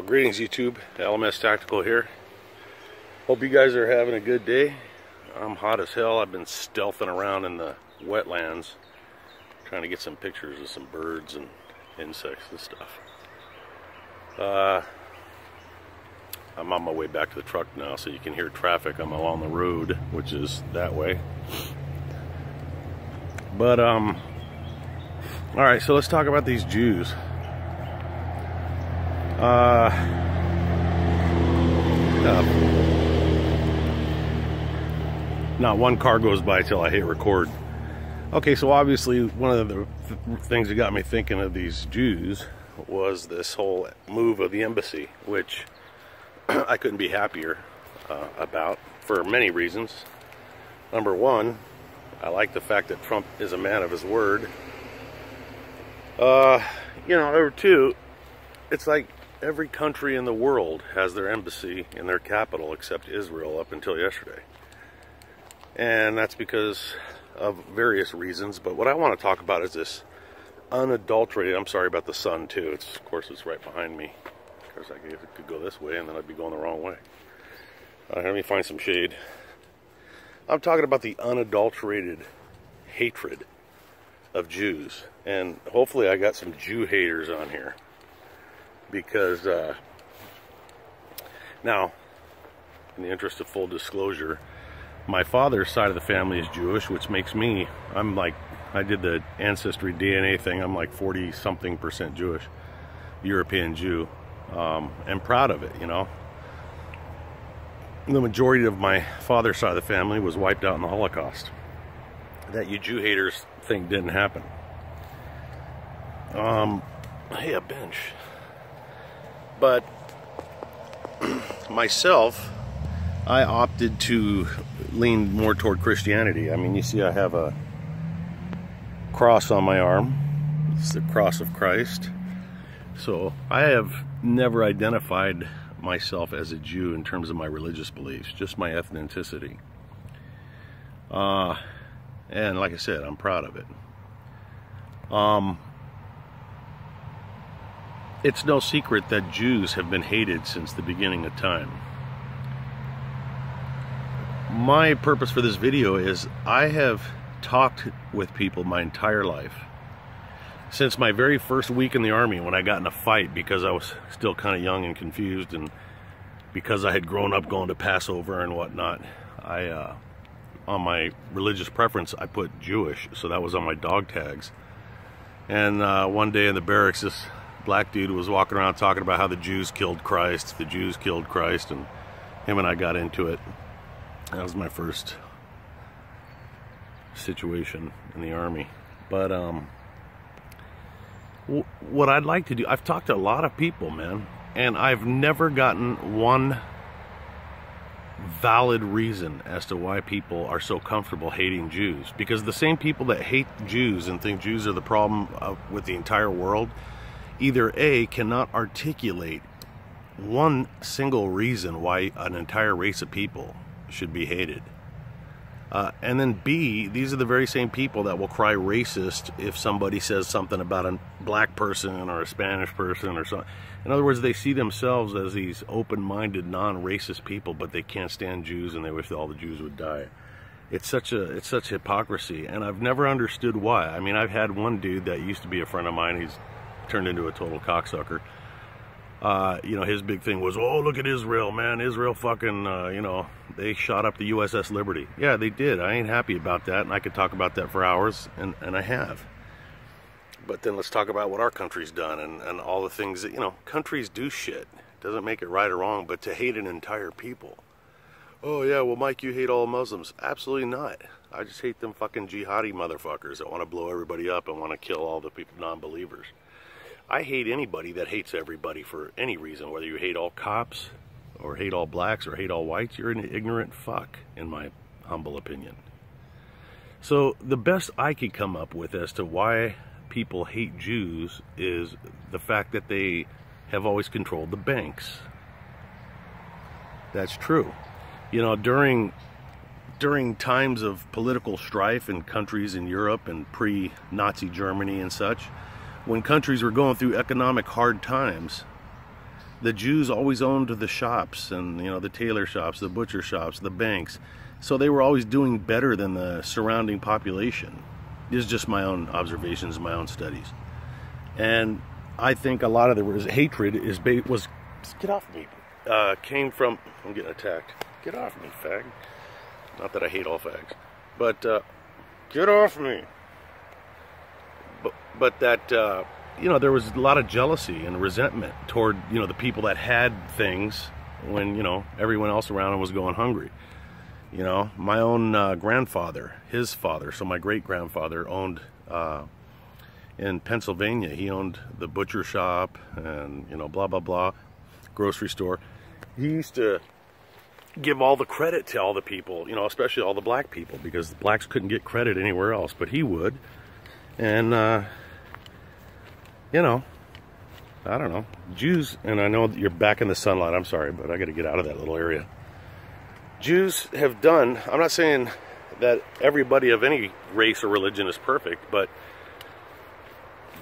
Greetings YouTube, LMS Tactical here. Hope you guys are having a good day. I'm hot as hell. I've been stealthing around in the wetlands trying to get some pictures of some birds and insects and stuff. I'm on my way back to the truck now, so you can hear traffic. I'm along the road, which is that way. But alright, so let's talk about these Jews. Not one car goes by till I hit record. Okay, so obviously one of the things that got me thinking of these Jews was this whole move of the embassy, which I couldn't be happier about for many reasons. Number one, I like the fact that Trump is a man of his word. Number two, it's like every country in the world has their embassy in their capital except Israel up until yesterday. And that's because of various reasons. But what I want to talk about is this unadulterated, I'm sorry about the sun too. Of course, it's right behind me. Of course, I could go this way and then I'd be going the wrong way. Let me find some shade. I'm talking about the unadulterated hatred of Jews. And hopefully I got some Jew haters on here. Because, now, in the interest of full disclosure, my father's side of the family is Jewish, which makes me, I did the ancestry DNA thing, I'm like 40-something% Jewish, European Jew, and proud of it, you know. The majority of my father's side of the family was wiped out in the Holocaust. That you Jew haters think didn't happen. Hey, a bench. But myself, I opted to lean more toward Christianity. I mean, you see I have a cross on my arm. It's the cross of Christ. So I have never identified myself as a Jew in terms of my religious beliefs, just my ethnicity. And like I said, I'm proud of it. It's no secret that Jews have been hated since the beginning of time. My purpose for this video is I have talked with people my entire life. Since my very first week in the Army, when I got in a fight because I was still kind of young and confused, and because I had grown up going to Passover and whatnot, on my religious preference, I put Jewish, so that was on my dog tags. And one day in the barracks, this black dude was walking around talking about how the Jews killed Christ, and him and I got into it. That was my first situation in the Army. But what I'd like to do, I've talked to a lot of people, man, and I've never gotten one valid reason as to why people are so comfortable hating Jews. Because the same people that hate Jews and think Jews are the problem with the entire world, either A, cannot articulate one single reason why an entire race of people should be hated. And then B, these are the very same people that will cry racist if somebody says something about a black person or a Spanish person or something. In other words, they see themselves as these open-minded, non-racist people, but they can't stand Jews and they wish that all the Jews would die. It's such hypocrisy, and I've never understood why. I mean, I've had one dude that used to be a friend of mine. He's turned into a total cocksucker. His big thing was, oh, look at Israel, man. Israel fucking, they shot up the USS Liberty. Yeah, they did. I ain't happy about that, and I could talk about that for hours, and I have. But then let's talk about what our country's done and all the things that, countries do shit. Doesn't make it right or wrong, but to hate an entire people. Oh, yeah, well, Mike, you hate all Muslims. Absolutely not. I just hate them fucking jihadi motherfuckers that want to blow everybody up and want to kill all the people, non-believers. I hate anybody that hates everybody for any reason, whether you hate all cops or hate all blacks or hate all whites. You're an ignorant fuck, in my humble opinion. So the best I could come up with as to why people hate Jews is the fact that they have always controlled the banks. That's true. During times of political strife in countries in Europe and pre-Nazi Germany and such, when countries were going through economic hard times, the Jews always owned the shops, and you know, the tailor shops, the butcher shops, the banks. So they were always doing better than the surrounding population. This is just my own observations, my own studies. And I think a lot of the hatred was get off me. Came from, I'm getting attacked. Get off me, fag. Not that I hate all fags, but get off me. But that, you know, there was a lot of jealousy and resentment toward, you know, the people that had things when, you know, everyone else around them was going hungry. You know, my own grandfather, his father, so my great-grandfather owned, in Pennsylvania, he owned the butcher shop and, you know, blah, blah, blah, grocery store. He used to give all the credit to all the people, you know, especially all the black people, because the blacks couldn't get credit anywhere else, but he would. And, you know, I don't know, Jews, and I know that you're back in the sunlight, I'm sorry, but I got to get out of that little area. Jews have done, I'm not saying that everybody of any race or religion is perfect, but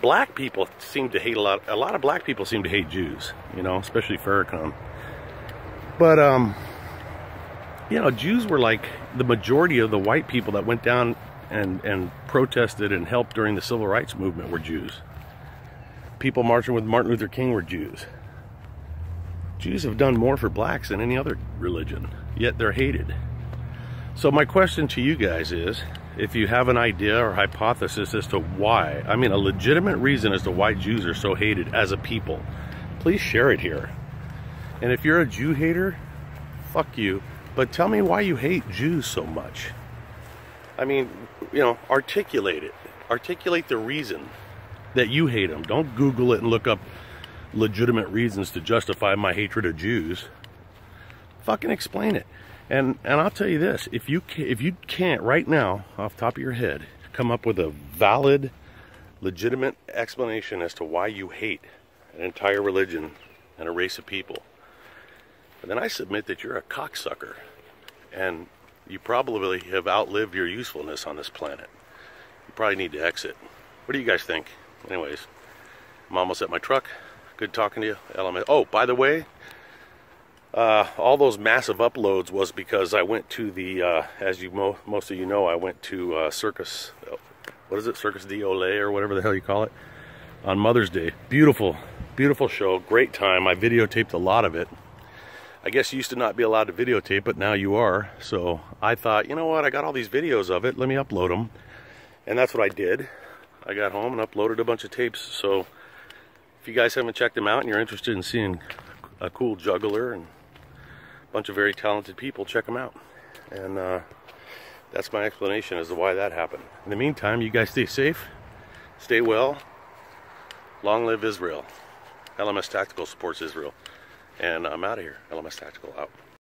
black people seem to hate a lot of black people seem to hate Jews, you know, especially Farrakhan. But, you know, Jews were like the majority of the white people that went down and protested and helped during the Civil Rights Movement were Jews. People marching with Martin Luther King were Jews. Jews have done more for blacks than any other religion, yet they're hated. So my question to you guys is, if you have an idea or hypothesis as to why, I mean a legitimate reason as to why Jews are so hated as a people, please share it here. And if you're a Jew hater, fuck you, but tell me why you hate Jews so much. I mean, you know, articulate it. Articulate the reason that you hate them. Don't Google it and look up legitimate reasons to justify my hatred of Jews. Fucking explain it. And I'll tell you this, if you can't right now, off the top of your head, come up with a valid, legitimate explanation as to why you hate an entire religion and a race of people, then I submit that you're a cocksucker, and you probably have outlived your usefulness on this planet. You probably need to exit. What do you guys think? Anyways, I'm almost at my truck. Good talking to you. LMS. Oh, by the way, all those massive uploads was because I went to the, as you most of you know, I went to Circus, what is it, Circus du Soleil or whatever the hell you call it, on Mother's Day. Beautiful, beautiful show, great time. I videotaped a lot of it. I guess you used to not be allowed to videotape, but now you are. So I thought, you know what, I got all these videos of it, let me upload them. And that's what I did. I got home and uploaded a bunch of tapes. So if you guys haven't checked them out and you're interested in seeing a cool juggler and a bunch of very talented people, check them out. And that's my explanation as to why that happened. In the meantime, you guys stay safe, stay well. Long live Israel. LMS Tactical supports Israel. And I'm out of here. LMS Tactical out.